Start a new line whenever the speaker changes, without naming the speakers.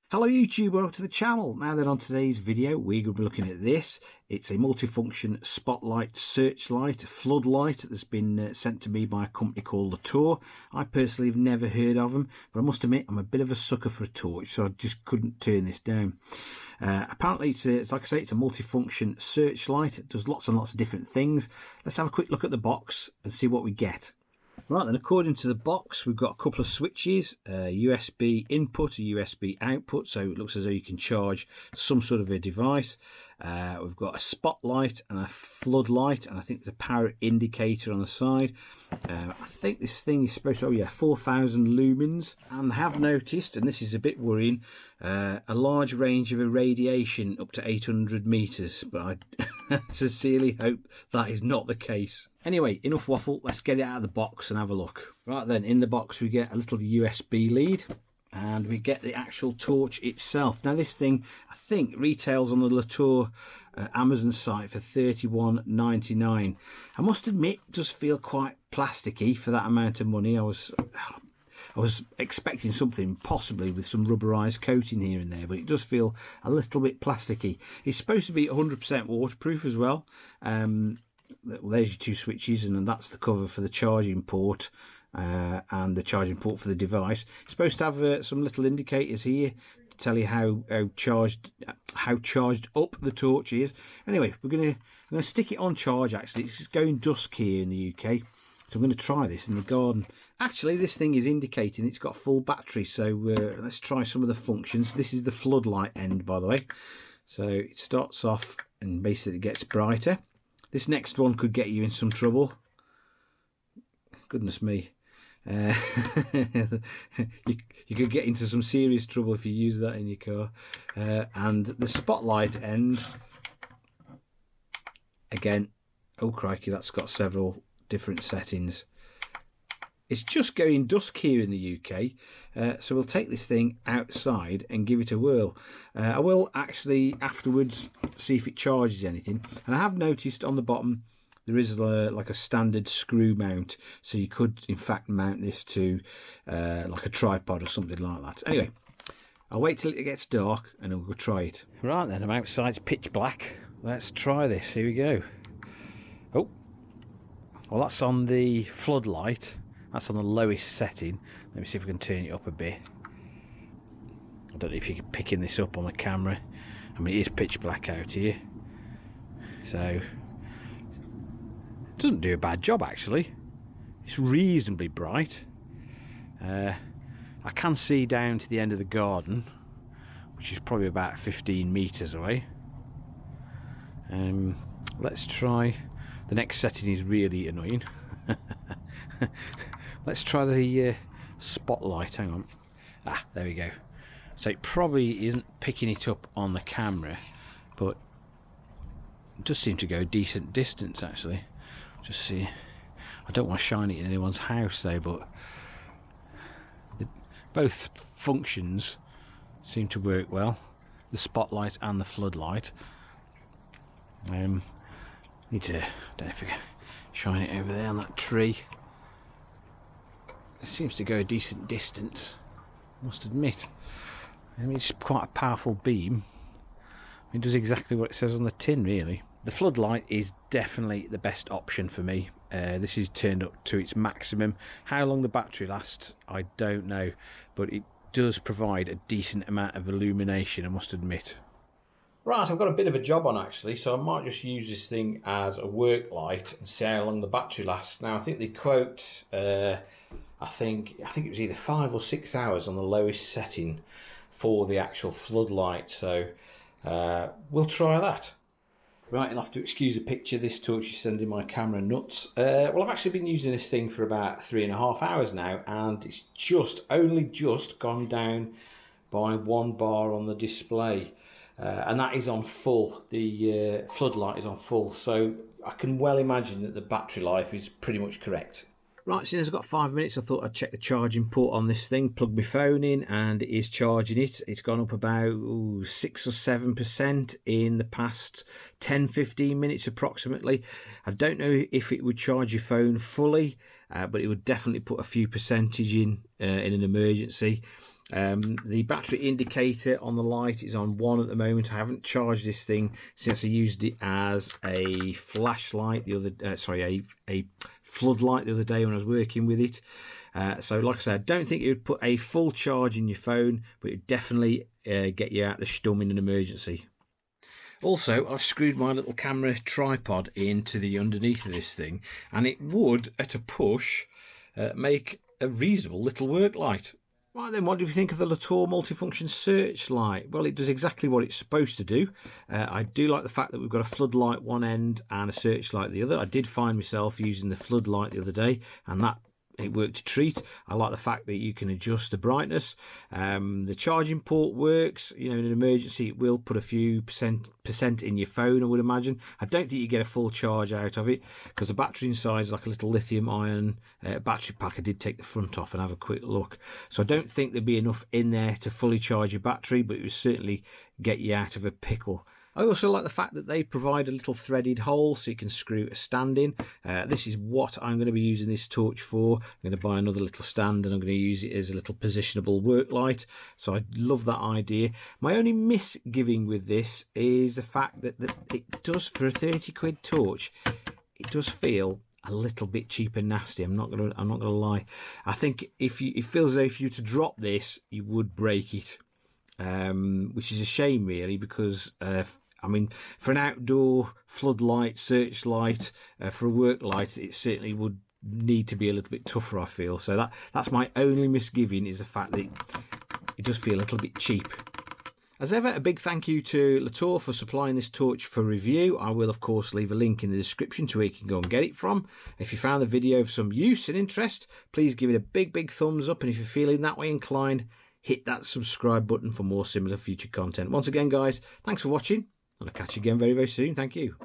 Hello YouTube, welcome to the channel. Now then, on today's video we're going to be looking at this. It's a multifunction spotlight searchlight floodlight that's been sent to me by a company called LeTour. I personally have never heard of them, but I must admit I'm a bit of a sucker for a torch, so I just couldn't turn this down. Apparently it's like I say, it's a multifunction searchlight. It does lots and lots of different things. Let's have a quick look at the box and see what we get. Right then, according to the box, we've got a couple of switches, a USB input, a USB output, so it looks as though you can charge some sort of a device. We've got a spotlight and a floodlight, and I think there's a power indicator on the side. I think this thing is supposed to, 4,000 lumens. And I have noticed, and this is a bit worrying, a large range of irradiation up to 800 meters, but I sincerely hope that is not the case. Anyway, enough waffle, let's get it out of the box and have a look. Right then, in the box we get a little USB lead, and we get the actual torch itself. Now this thing, I think, retails on the LeTour Amazon site for $31.99. I must admit, it does feel quite plasticky for that amount of money. I was expecting something possibly with some rubberized coating here and there, but it does feel a little bit plasticky. It's supposed to be 100% waterproof as well. Well, there's your two switches, and that's the cover for the charging port and the charging port for the device. It's supposed to have some little indicators here to tell you how charged up the torch is. Anyway, I'm gonna stick it on charge. Actually, it's going dusk here in the UK, so I'm going to try this in the garden. Actually, this thing is indicating it's got full battery, so let's try some of the functions. This is the floodlight end, by the way. So it starts off and basically gets brighter. This next one could get you in some trouble. Goodness me. You could get into some serious trouble if you use that in your car. And the spotlight end, again, oh crikey, that's got several different settings. It's just going dusk here in the UK, so we'll take this thing outside and give it a whirl. I will actually afterwards see if it charges anything, and I have noticed on the bottom there is like a standard screw mount, so you could in fact mount this to like a tripod or something like that. Anyway, I'll wait till it gets dark and then we'll go try it. Right then, I'm outside, it's pitch black. Let's try this. Here we go. Oh, well, that's on the floodlight. That's on the lowest setting. Let me see if I can turn it up a bit. I don't know if you can picking this up on the camera. I mean, it is pitch black out here, so it doesn't do a bad job actually. It's reasonably bright. I can see down to the end of the garden, which is probably about 15 meters away. Let's try. The next setting is really annoying. Let's try the spotlight. Hang on. There we go. So it probably isn't picking it up on the camera, but it does seem to go a decent distance actually. Just see. I don't want to shine it in anyone's house though, but both functions seem to work well. The spotlight and the floodlight. Need to, I don't know if I can shine it over there on that tree. It seems to go a decent distance, I must admit. I mean, it's quite a powerful beam. It does exactly what it says on the tin, really. The floodlight is definitely the best option for me. This is turned up to its maximum. How long the battery lasts, I don't know, but it does provide a decent amount of illumination, I must admit. Right, I've got a bit of a job on actually, so I might just use this thing as a work light and see how long the battery lasts. Now, I think they quote, I think it was either 5 or 6 hours on the lowest setting for the actual floodlight, so we'll try that. Right, you'll have to excuse the picture. This torch is sending my camera nuts. Well, I've actually been using this thing for about 3.5 hours now, and it's only just gone down by 1 bar on the display. And that is on full. The floodlight is on full, so I can well imagine that the battery life is pretty much correct. Right, as soon as I've got 5 minutes, I thought I'd check the charging port on this thing, plug my phone in, and it is charging it. It's gone up about 6 or 7% in the past 10-15 minutes approximately. I don't know if it would charge your phone fully, but it would definitely put a few percentage in an emergency. The battery indicator on the light is on 1 at the moment. I haven't charged this thing since I used it as a flashlight the other a floodlight the other day when I was working with it. So like I said, I don't think it would put a full charge in your phone, but it would definitely get you out the stum in an emergency. Also, I've screwed my little camera tripod into the underneath of this thing, and it would, at a push, make a reasonable little work light. Right then, what do you think of the LeTour multifunction searchlight? Well, it does exactly what it's supposed to do. I do like the fact that we've got a floodlight one end and a searchlight the other. I did find myself using the floodlight the other day, and it worked a treat. I like the fact that you can adjust the brightness. The charging port works. You know, in an emergency, it will put a few percent in your phone, I would imagine. I don't think you get a full charge out of it because the battery inside is like a little lithium-ion battery pack. I did take the front off and have a quick look. So I don't think there'd be enough in there to fully charge your battery, but it would certainly get you out of a pickle. I also like the fact that they provide a little threaded hole so you can screw a stand in. This is what I'm going to be using this torch for. I'm going to buy another little stand and I'm going to use it as a little positionable work light. So I love that idea. My only misgiving with this is the fact that it does, for a 30 quid torch, it does feel a little bit cheap and nasty. I'm not gonna lie. I think it feels as though if you were to drop this, you would break it. Which is a shame really, because I mean, for an outdoor floodlight, searchlight, for a work light, it certainly would need to be a little bit tougher, I feel. So that's my only misgiving, is the fact that it does feel a little bit cheap. As ever, a big thank you to LeTour for supplying this torch for review. I will, of course, leave a link in the description to where you can go and get it from. If you found the video of some use and interest, please give it a big thumbs up. And if you're feeling that way inclined, hit that subscribe button for more similar future content. Once again, guys, thanks for watching. And I'll catch you again very soon. Thank you.